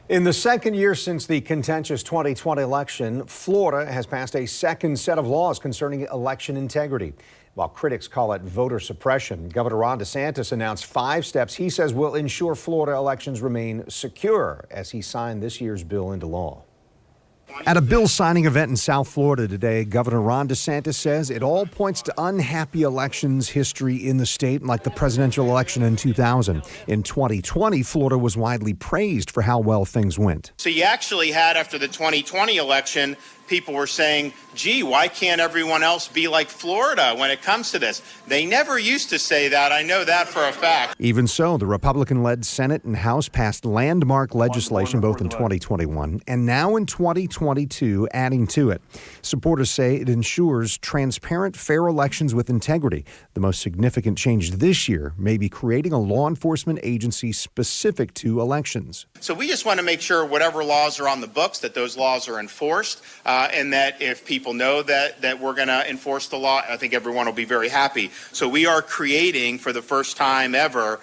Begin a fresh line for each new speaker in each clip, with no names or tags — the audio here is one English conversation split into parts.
In the second year since the contentious 2020 election, Florida has passed a second set of laws concerning election integrity. While critics call it voter suppression, Governor Ron DeSantis announced 5 steps he says will ensure Florida elections remain secure as he signed this year's bill into law. At a bill signing event in South Florida today, Governor Ron DeSantis says it all points to unhappy elections history in the state, like the presidential election in 2000. In 2020, Florida was widely praised for how well things went.
So you actually had, after the 2020 election, people were saying, gee, why can't everyone else be like Florida when it comes to this? They never used to say that. I know that for a fact.
Even so, the Republican-led Senate and House passed landmark legislation both in 2021 and now in 2022, adding to it. Supporters say it ensures transparent, fair elections with integrity. The most significant change this year may be creating a law enforcement agency specific to elections.
So we just want to make sure whatever laws are on the books, that those laws are enforced, and that if people know that we're going to enforce the law, I think everyone will be very happy. So we are creating, for the first time ever,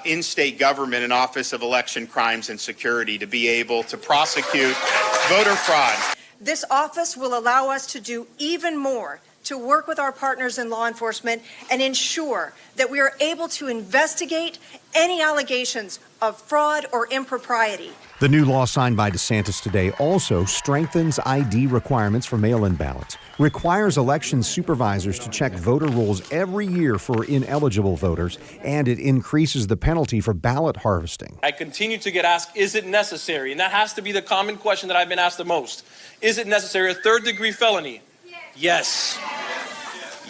in state government, an Office of Election Crimes and Security to be able to prosecute voter fraud.
This office will allow us to do even more to work with our partners in law enforcement and ensure that we are able to investigate any allegations of fraud or impropriety.
The new law signed by DeSantis today also strengthens ID requirements for mail-in ballots, requires election supervisors to check voter rolls every year for ineligible voters, and it increases the penalty for ballot harvesting.
I continue to get asked, is it necessary? And that has to be the common question that I've been asked the most. Is it necessary? A third-degree felony? Yes.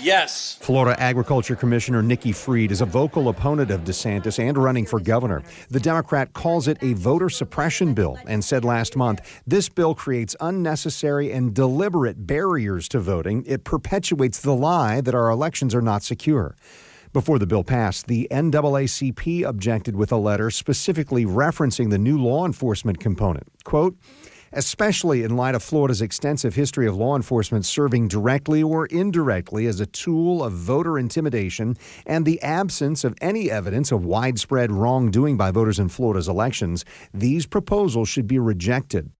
Yes.
Florida Agriculture Commissioner Nikki Fried is a vocal opponent of DeSantis and running for governor. The Democrat calls it a voter suppression bill and said last month, this bill creates unnecessary and deliberate barriers to voting. It perpetuates the lie that our elections are not secure. Before the bill passed, the NAACP objected with a letter specifically referencing the new law enforcement component. Quote, especially in light of Florida's extensive history of law enforcement serving directly or indirectly as a tool of voter intimidation and the absence of any evidence of widespread wrongdoing by voters in Florida's elections, these proposals should be rejected.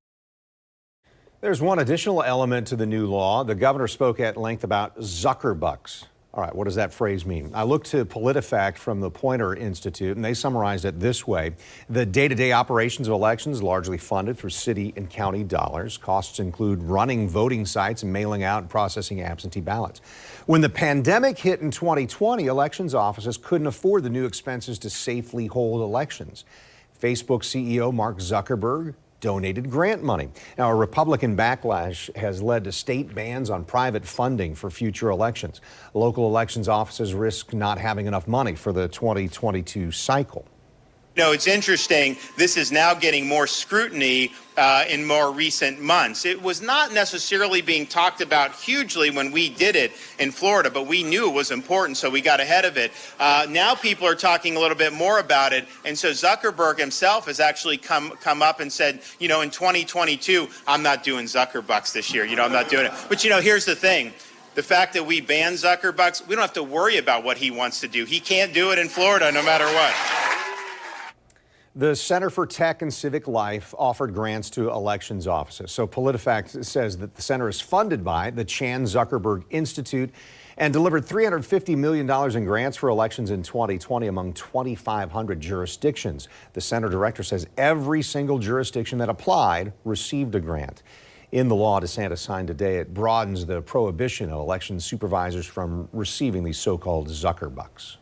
There's one additional element to the new law. The governor spoke at length about Zuckerbucks. All right, what does that phrase mean? I looked to PolitiFact from the Poynter Institute, and they summarized it this way. The day-to-day operations of elections largely funded through city and county dollars. Costs include running voting sites and mailing out and processing absentee ballots. When the pandemic hit in 2020, elections offices couldn't afford the new expenses to safely hold elections. Facebook CEO Mark Zuckerberg donated grant money. Now, a Republican backlash has led to state bans on private funding for future elections. Local elections offices risk not having enough money for the 2022 cycle.
No, it's interesting. This is now getting more scrutiny in more recent months. It was not necessarily being talked about hugely when we did it in Florida, but we knew it was important, so we got ahead of it. Now people are talking a little bit more about it, and so Zuckerberg himself has actually come up and said, you know, in 2022, I'm not doing Zuckerbucks this year. You know, I'm not doing it. But, you know, here's the thing. The fact that we ban Zuckerbucks, we don't have to worry about what he wants to do. He can't do it in Florida no matter what.
The Center for Tech and Civic Life offered grants to elections offices. So PolitiFact says that the center is funded by the Chan Zuckerberg Institute and delivered $350 million in grants for elections in 2020 among 2,500 jurisdictions. The center director says every single jurisdiction that applied received a grant. In the law DeSantis signed today, it broadens the prohibition of election supervisors from receiving these so-called Zuckerbucks.